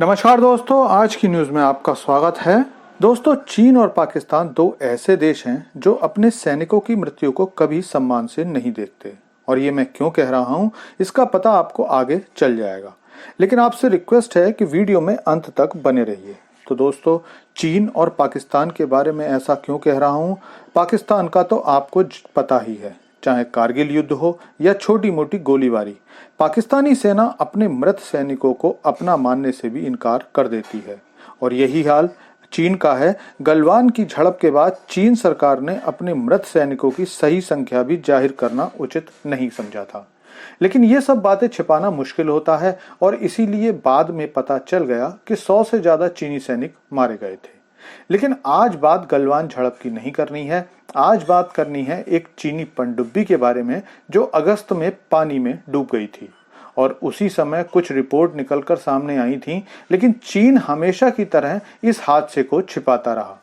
नमस्कार दोस्तों, आज की न्यूज़ में आपका स्वागत है। दोस्तों, चीन और पाकिस्तान दो ऐसे देश हैं जो अपने सैनिकों की मृत्यु को कभी सम्मान से नहीं देखते। और ये मैं क्यों कह रहा हूँ, इसका पता आपको आगे चल जाएगा, लेकिन आपसे रिक्वेस्ट है कि वीडियो में अंत तक बने रहिए। तो दोस्तों, चीन और पाकिस्तान के बारे में ऐसा क्यों कह रहा हूँ? पाकिस्तान का तो आपको पता ही है, चाहे कारगिल युद्ध हो या छोटी मोटी गोलीबारी, पाकिस्तानी सेना अपने मृत सैनिकों को अपना मानने से भी इनकार कर देती है। और यही हाल चीन का है। गलवान की झड़प के बाद चीन सरकार ने अपने मृत सैनिकों की सही संख्या भी जाहिर करना उचित नहीं समझा था, लेकिन ये सब बातें छिपाना मुश्किल होता है और इसीलिए बाद में पता चल गया कि 100 से ज्यादा चीनी सैनिक मारे गए थे। लेकिन आज बात गलवान झड़प की नहीं करनी है, आज बात करनी है एक चीनी पनडुब्बी के बारे में जो अगस्त में पानी में डूब गई थी। और उसी समय कुछ रिपोर्ट निकलकर सामने आई थी, लेकिन चीन हमेशा की तरह इस हादसे को छिपाता रहा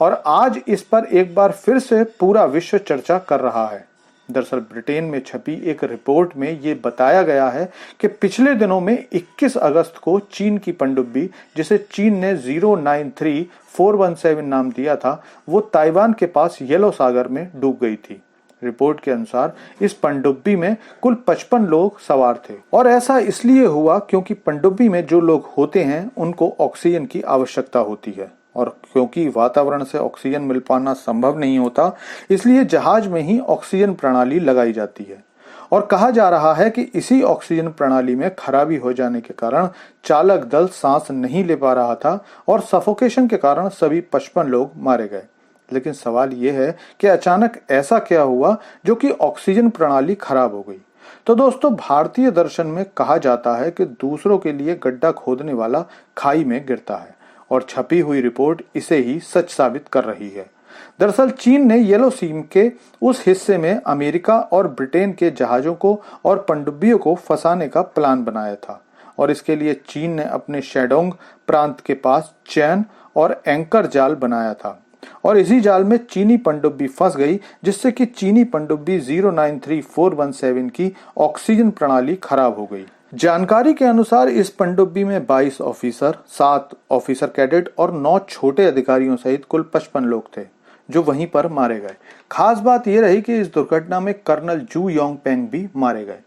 और आज इस पर एक बार फिर से पूरा विश्व चर्चा कर रहा है। दरअसल ब्रिटेन में छपी एक रिपोर्ट में ये बताया गया है कि पिछले दिनों में 21 अगस्त को चीन की पनडुब्बी, जिसे चीन ने 093417 नाम दिया था, वो ताइवान के पास येलो सागर में डूब गई थी। रिपोर्ट के अनुसार इस पनडुब्बी में कुल 55 लोग सवार थे और ऐसा इसलिए हुआ क्योंकि पनडुब्बी में जो लोग होते हैं उनको ऑक्सीजन की आवश्यकता होती है और क्योंकि वातावरण से ऑक्सीजन मिल पाना संभव नहीं होता, इसलिए जहाज में ही ऑक्सीजन प्रणाली लगाई जाती है। और कहा जा रहा है कि इसी ऑक्सीजन प्रणाली में खराबी हो जाने के कारण चालक दल सांस नहीं ले पा रहा था और सफोकेशन के कारण सभी 55 लोग मारे गए। लेकिन सवाल यह है कि अचानक ऐसा क्या हुआ जो कि ऑक्सीजन प्रणाली खराब हो गई। तो दोस्तों, भारतीय दर्शन में कहा जाता है कि दूसरों के लिए गड्ढा खोदने वाला खाई में गिरता है और छपी हुई रिपोर्ट इसे ही सच साबित कर रही है। दरअसल चीन ने येलो सी के उस हिस्से में अमेरिका और ब्रिटेन के जहाजों को और पनडुब्बियों को फंसाने का प्लान बनाया था और इसके लिए चीन ने अपने शेडोंग प्रांत के पास चैन और एंकर जाल बनाया था और इसी जाल में चीनी पनडुब्बी फंस गई, जिससे कि चीनी पनडुब्बी 093417 की ऑक्सीजन प्रणाली खराब हो गई। जानकारी के अनुसार इस पनडुब्बी में 22 ऑफिसर, 7 ऑफिसर कैडेट और 9 छोटे अधिकारियों सहित कुल 55 लोग थे जो वहीं पर मारे गए। खास बात यह रही कि इस दुर्घटना में कर्नल जू योंग पेंग भी मारे गए।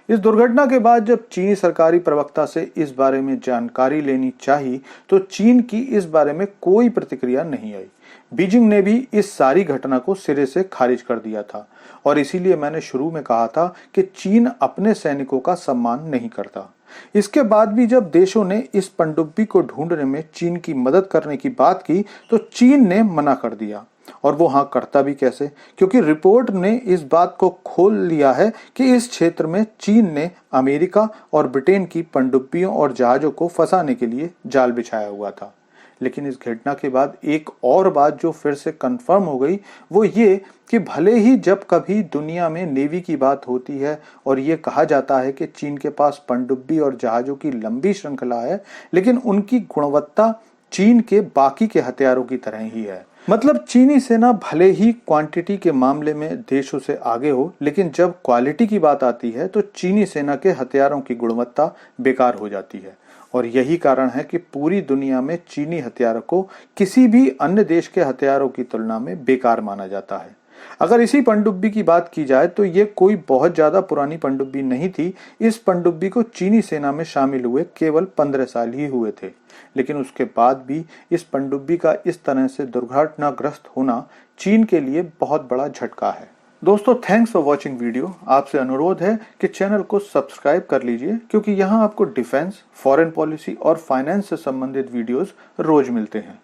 इस दुर्घटना के बाद जब चीनी सरकारी प्रवक्ता से इस बारे में जानकारी लेनी चाहिए तो चीन की इस बारे में कोई प्रतिक्रिया नहीं आई। बीजिंग ने भी इस सारी घटना को सिरे से खारिज कर दिया था और इसीलिए मैंने शुरू में कहा था कि चीन अपने सैनिकों का सम्मान नहीं करता। इसके बाद भी जब देशों ने इस पनडुब्बी को ढूंढने में चीन की मदद करने की बात की तो चीन ने मना कर दिया। और वो हाँ करता भी कैसे, क्योंकि रिपोर्ट ने इस बात को खोल लिया है कि इस क्षेत्र में चीन ने अमेरिका और ब्रिटेन की पनडुब्बियों और जहाजों को फंसाने के लिए जाल बिछाया हुआ था। लेकिन इस घटना के बाद एक और बात जो फिर से कंफर्म हो गई वो ये कि भले ही जब कभी दुनिया में नेवी की बात होती है और ये कहा जाता है कि चीन के पास पनडुब्बी और जहाजों की लंबी श्रृंखला है, लेकिन उनकी गुणवत्ता चीन के बाकी के हथियारों की तरह ही है। मतलब चीनी सेना भले ही क्वांटिटी के मामले में देशों से आगे हो, लेकिन जब क्वालिटी की बात आती है तो चीनी सेना के हथियारों की गुणवत्ता बेकार हो जाती है। और यही कारण है कि पूरी दुनिया में चीनी हथियारों को किसी भी अन्य देश के हथियारों की तुलना में बेकार माना जाता है। अगर इसी पनडुब्बी की बात की जाए तो ये कोई बहुत ज्यादा पुरानी पनडुब्बी नहीं थी। इस पनडुब्बी को चीनी सेना में शामिल हुए केवल 15 साल ही हुए थे, लेकिन उसके बाद भी इस पनडुब्बी का इस तरह से दुर्घटनाग्रस्त होना चीन के लिए बहुत बड़ा झटका है। दोस्तों, थैंक्स फॉर वॉचिंग वीडियो। आपसे अनुरोध है कि चैनल को सब्सक्राइब कर लीजिए, क्योंकि यहाँ आपको डिफेंस, फॉरेन पॉलिसी और फाइनेंस से संबंधित वीडियोस रोज मिलते हैं।